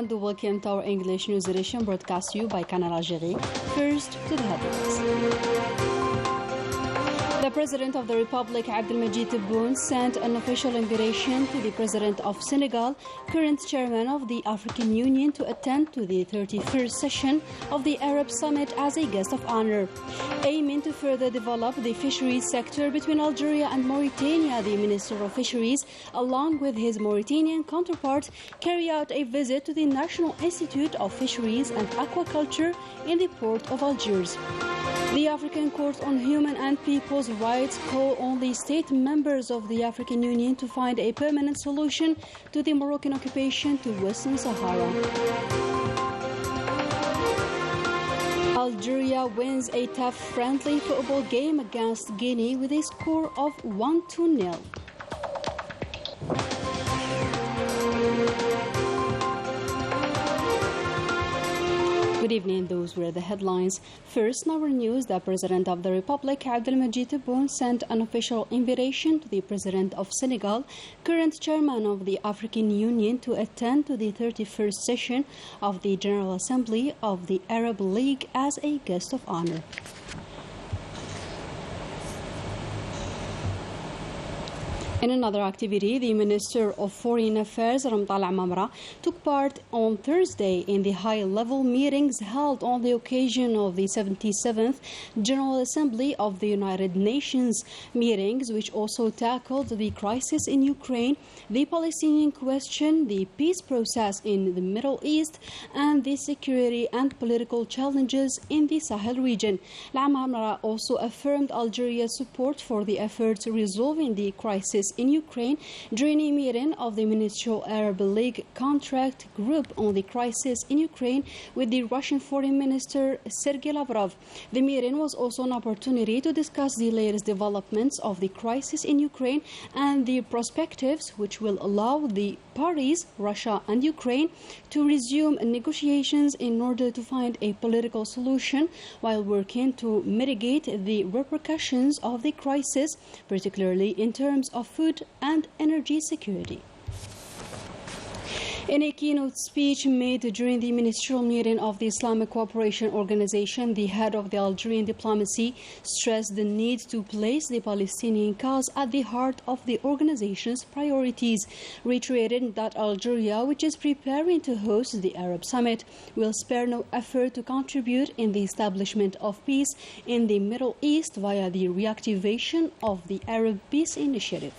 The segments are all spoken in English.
and welcome to our English news edition brought to you by Canal Algérie. First, to the headlines. The President of the Republic, Abdelmajid Tebboune, sent an official invitation to the President of Senegal, current Chairman of the African Union, to attend to the 31st session of the Arab Summit as a guest of honor. Aiming to further develop the fisheries sector between Algeria and Mauritania, the Minister of Fisheries, along with his Mauritanian counterpart, carried out a visit to the National Institute of Fisheries and Aquaculture in the port of Algiers. The African Court on Human and People's Rights call on the state members of the African Union to find a permanent solution to the Moroccan occupation to Western Sahara. Algeria wins a tough friendly football game against Guinea with a score of 1-0. Good evening, those were the headlines. First, in our news, the President of the Republic, Abdelmajid Tebboune, sent an official invitation to the President of Senegal, current Chairman of the African Union, to attend to the 31st session of the General Assembly of the Arab League as a guest of honor. In another activity, the Minister of Foreign Affairs, Ramtal Amamra, took part on Thursday in the high-level meetings held on the occasion of the 77th General Assembly of the United Nations meetings, which also tackled the crisis in Ukraine, the Palestinian question, the peace process in the Middle East, and the security and political challenges in the Sahel region. Amamra also affirmed Algeria's support for the efforts resolving the crisis in Ukraine during a meeting of the Ministerial Arab League Contract Group on the crisis in Ukraine with the Russian Foreign Minister Sergei Lavrov. The meeting was also an opportunity to discuss the latest developments of the crisis in Ukraine and the perspectives which will allow the parties, Russia and Ukraine, to resume negotiations in order to find a political solution while working to mitigate the repercussions of the crisis, particularly in terms of food and energy security. In a keynote speech made during the ministerial meeting of the Islamic Cooperation Organization, the head of the Algerian diplomacy stressed the need to place the Palestinian cause at the heart of the organization's priorities, reiterating that Algeria, which is preparing to host the Arab Summit, will spare no effort to contribute in the establishment of peace in the Middle East via the reactivation of the Arab Peace Initiative.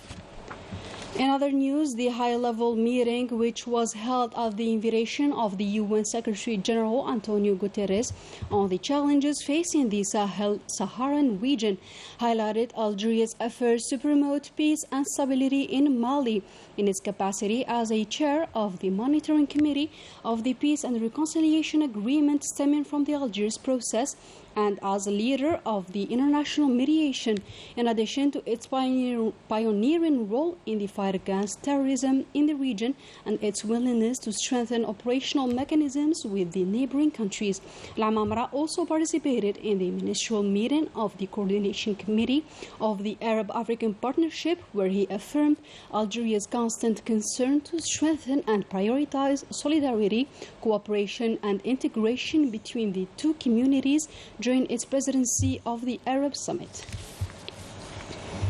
In other news, the high-level meeting, which was held at the invitation of the UN Secretary General Antonio Guterres on the challenges facing the Saharan region, highlighted Algeria's efforts to promote peace and stability in Mali in its capacity as a chair of the Monitoring Committee of the Peace and Reconciliation Agreement stemming from the Algiers process, and as a leader of the international mediation, in addition to its pioneering role in the fight against terrorism in the region and its willingness to strengthen operational mechanisms with the neighboring countries. Amamra also participated in the ministerial meeting of the Coordination Committee of the Arab-African Partnership, where he affirmed Algeria's constant concern to strengthen and prioritize solidarity, cooperation and integration between the two communities during its presidency of the Arab Summit.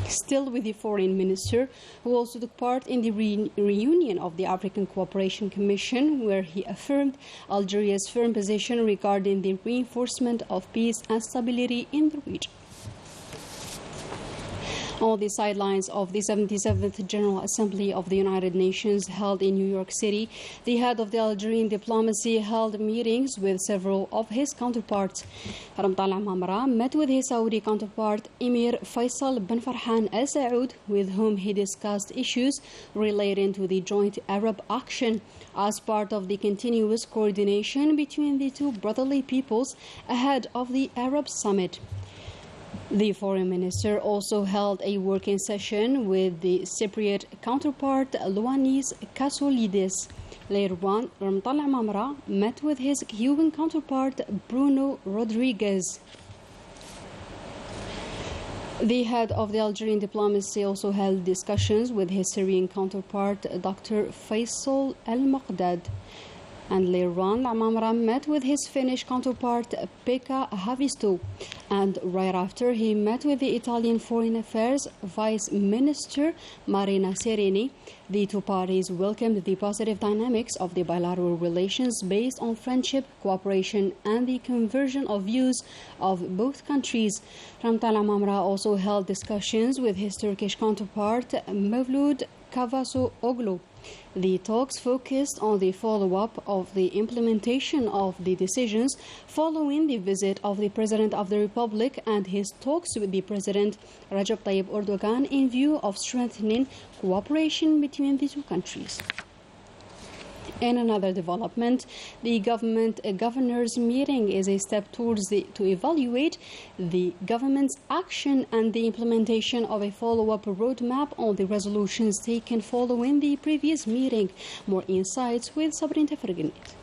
Still with the foreign minister, who also took part in the reunion of the African Cooperation Commission, where he affirmed Algeria's firm position regarding the reinforcement of peace and stability in the region. On the sidelines of the 77th General Assembly of the United Nations held in New York City, the head of the Algerian diplomacy held meetings with several of his counterparts. Ramtal Amamra met with his Saudi counterpart Emir Faisal bin Farhan Al Saud, with whom he discussed issues relating to the joint Arab action as part of the continuous coordination between the two brotherly peoples ahead of the Arab Summit. The foreign minister also held a working session with the Cypriot counterpart Louanis Kassoulidis. Later on, Ramtal Amamra met with his Cuban counterpart Bruno Rodriguez. The head of the Algerian diplomacy also held discussions with his Syrian counterpart, Dr. Faisal El Maqdad. And later on, Amamra met with his Finnish counterpart Pekka Haavisto. And right after, he met with the Italian Foreign Affairs Vice Minister Marina Sereni. The two parties welcomed the positive dynamics of the bilateral relations based on friendship, cooperation, and the conversion of views of both countries. Ramtal Amamra also held discussions with his Turkish counterpart Mevlud Cavusoglu. The talks focused on the follow-up of the implementation of the decisions following the visit of the President of the Republic and his talks with the President Recep Tayyip Erdogan in view of strengthening cooperation between the two countries. In another development, the governors' meeting is a step towards to evaluate the government's action and the implementation of a follow-up roadmap on the resolutions taken following the previous meeting. More insights with Sabrina Ferganit.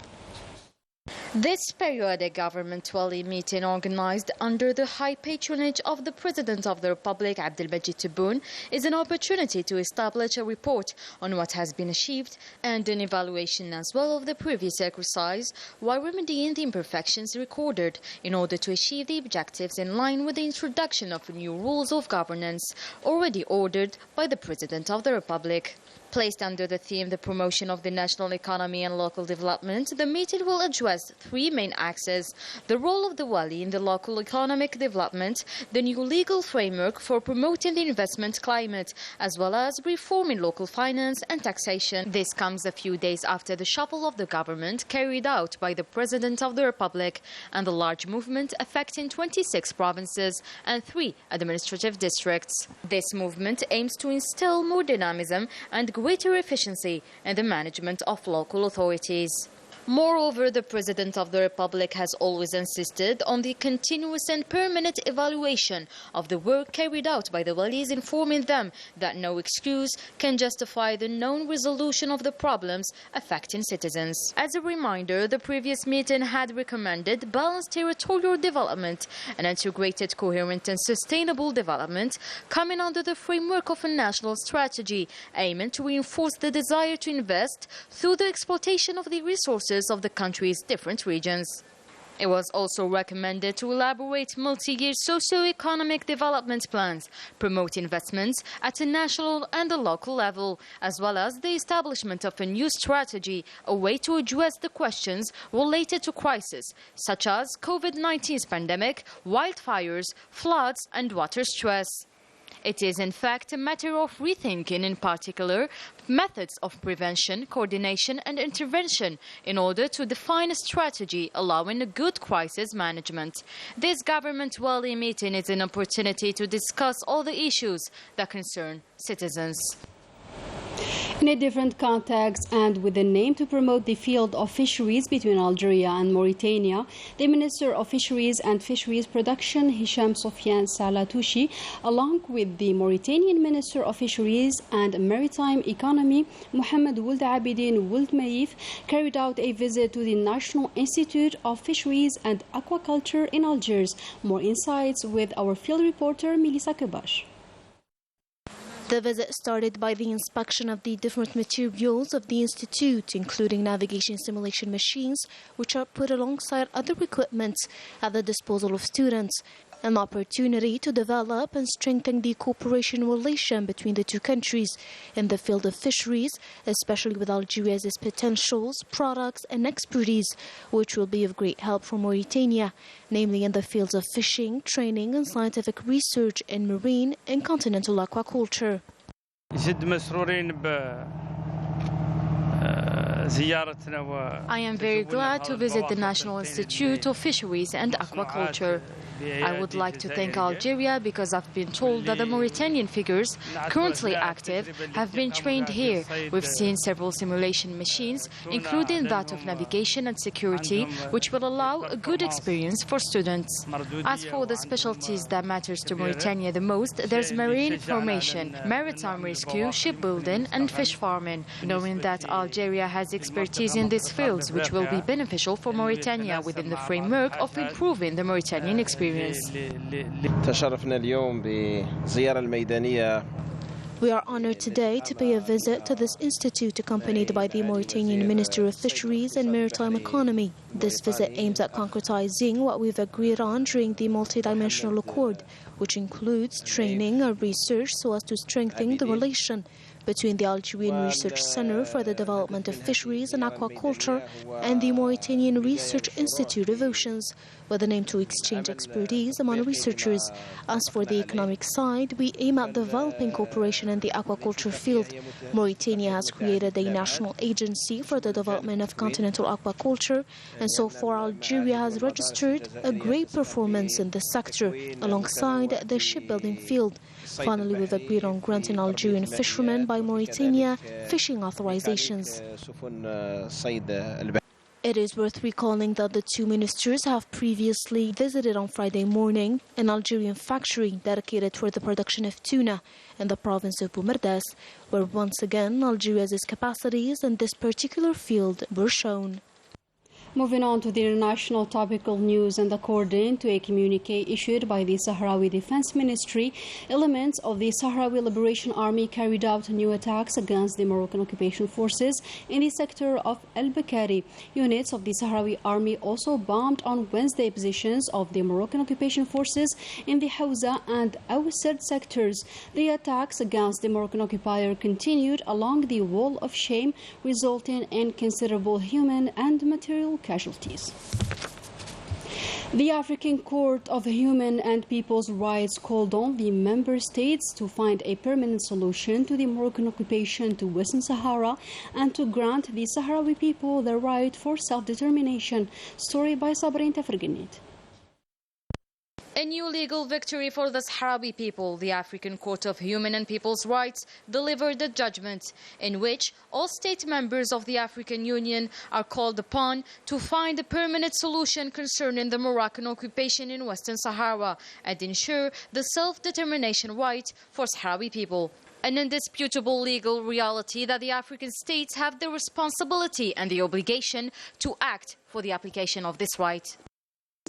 This periodic government-Wali meeting, organized under the high patronage of the President of the Republic, Abdelmajid Tebboune, is an opportunity to establish a report on what has been achieved and an evaluation as well of the previous exercise, while remedying the imperfections recorded in order to achieve the objectives in line with the introduction of new rules of governance already ordered by the President of the Republic. Placed under the theme the promotion of the national economy and local development, the meeting will address three main axes: the role of the Wali in the local economic development, the new legal framework for promoting the investment climate, as well as reforming local finance and taxation. This comes a few days after the shuffle of the government carried out by the President of the Republic and the large movement affecting 26 provinces and 3 administrative districts. This movement aims to instill more dynamism and greater efficiency in the management of local authorities. Moreover, the President of the Republic has always insisted on the continuous and permanent evaluation of the work carried out by the Walis, informing them that no excuse can justify the non-resolution of the problems affecting citizens. As a reminder, the previous meeting had recommended balanced territorial development and integrated, coherent and sustainable development coming under the framework of a national strategy aiming to reinforce the desire to invest through the exploitation of the resources of the country's different regions. It was also recommended to elaborate multi-year socio-economic development plans, promote investments at a national and a local level, as well as the establishment of a new strategy, a way to address the questions related to crises, such as COVID-19 pandemic, wildfires, floods and water stress. It is, in fact, a matter of rethinking, in particular, methods of prevention, coordination and intervention in order to define a strategy allowing a good crisis management. This government-Wali meeting is an opportunity to discuss all the issues that concern citizens. In a different context and with the aim to promote the field of fisheries between Algeria and Mauritania, the Minister of Fisheries and Fisheries Production, Hisham Sofiane Salatouchi, along with the Mauritanian Minister of Fisheries and Maritime Economy, Mohamed Ould Abidine Ould Maïf, carried out a visit to the National Institute of Fisheries and Aquaculture in Algiers. More insights with our field reporter, Melissa Kebash. The visit started by the inspection of the different materials of the Institute, including navigation simulation machines, which are put alongside other equipment at the disposal of students. An opportunity to develop and strengthen the cooperation relation between the two countries in the field of fisheries, especially with Algeria's potentials, products and expertise, which will be of great help for Mauritania, namely in the fields of fishing, training and scientific research in marine and continental aquaculture. I am very glad to visit the National Institute of Fisheries and Aquaculture. I would like to thank Algeria because I've been told that the Mauritanian figures currently active have been trained here. We've seen several simulation machines, including that of navigation and security, which will allow a good experience for students. As for the specialties that matters to Mauritania the most, there's marine formation, maritime rescue, shipbuilding and fish farming, knowing that Algeria has expertise in these fields, which will be beneficial for Mauritania within the framework of improving the Mauritanian experience. تشرفنا اليوم بزيارة الميدانية We are honored today to pay a visit to this institute accompanied by the Mauritanian Minister of Fisheries and Maritime Economy. This visit aims at concretizing what we've agreed on during the multidimensional accord, which includes training and research so as to strengthen the relation between the Algerian Research Center for the Development of Fisheries and Aquaculture and the Mauritanian Research Institute of Oceans, with an aim to exchange expertise among researchers. As for the economic side, we aim at developing cooperation in the aquaculture field. Mauritania has created a national agency for the development of continental aquaculture, and so far Algeria has registered a great performance in this sector, alongside the shipbuilding field. Finally, we've agreed on granting Algerian fishermen by Mauritania fishing authorizations. It is worth recalling that the two ministers have previously visited on Friday morning an Algerian factory dedicated for the production of tuna in the province of Boumerdas, where once again Algeria's capacities in this particular field were shown. Moving on to the international topical news, and according to a communique issued by the Sahrawi Defense Ministry, elements of the Sahrawi Liberation Army carried out new attacks against the Moroccan occupation forces in the sector of El Bakari. Units of the Sahrawi Army also bombed on Wednesday positions of the Moroccan occupation forces in the Hawza and Awsad sectors. The attacks against the Moroccan occupier continued along the Wall of Shame, resulting in considerable human and material casualties. The African Court of Human and People's Rights called on the member states to find a permanent solution to the Moroccan occupation to Western Sahara and to grant the Sahrawi people the right for self-determination. Story by Sabrin Tafrganit. A new legal victory for the Sahrawi people. The African Court of Human and People's Rights delivered a judgment in which all state members of the African Union are called upon to find a permanent solution concerning the Moroccan occupation in Western Sahara and ensure the self-determination right for Sahrawi people. An indisputable legal reality that the African states have the responsibility and the obligation to act for the application of this right.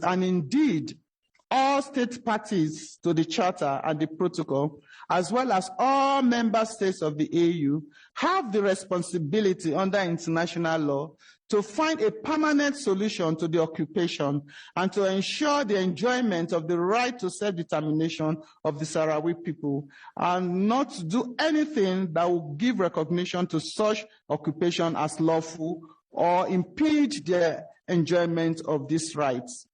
And indeed, all state parties to the Charter and the Protocol, as well as all member states of the AU, have the responsibility under international law to find a permanent solution to the occupation and to ensure the enjoyment of the right to self-determination of the Sahrawi people, and not to do anything that will give recognition to such occupation as lawful or impede their enjoyment of these rights.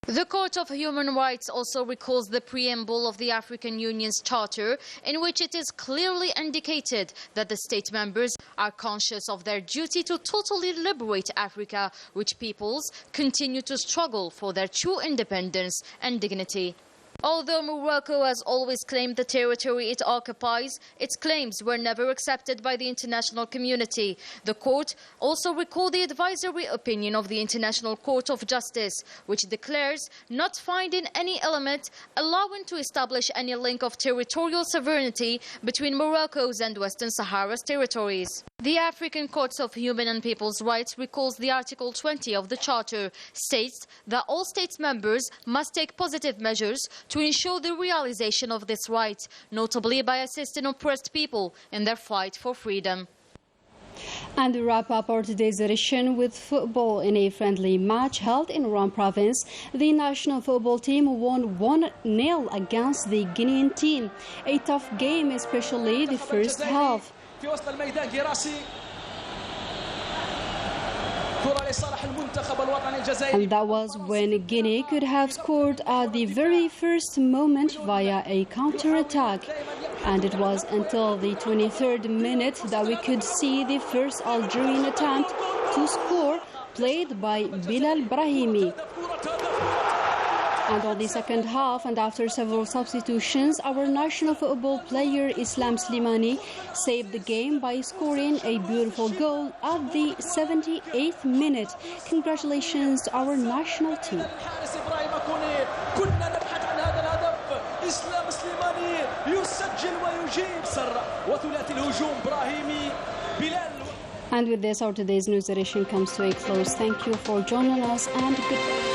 The Court of Human Rights also recalls the preamble of the African Union's Charter, in which it is clearly indicated that the state members are conscious of their duty to totally liberate Africa, which peoples continue to struggle for their true independence and dignity. Although Morocco has always claimed the territory it occupies, its claims were never accepted by the international community. The court also recalled the advisory opinion of the International Court of Justice, which declares not finding any element allowing to establish any link of territorial sovereignty between Morocco's and Western Sahara's territories. The African Court of Human and People's Rights recalls the Article 20 of the Charter, states that all state members must take positive measures to ensure the realization of this right, notably by assisting oppressed people in their fight for freedom. And we wrap up our today's edition with football. In a friendly match held in Oran province, the national football team won 1-0 against the Guinean team. A tough game, especially the first half. And that was when Guinea could have scored at the very first moment via a counter-attack. And it was until the 23rd minute that we could see the first Algerian attempt to score, played by Bilal Brahimi. And on the second half, and after several substitutions, our national football player Islam Slimani saved the game by scoring a beautiful goal at the 78th minute. Congratulations to our national team. And with this, our today's news edition comes to a close. Thank you for joining us, and goodbye.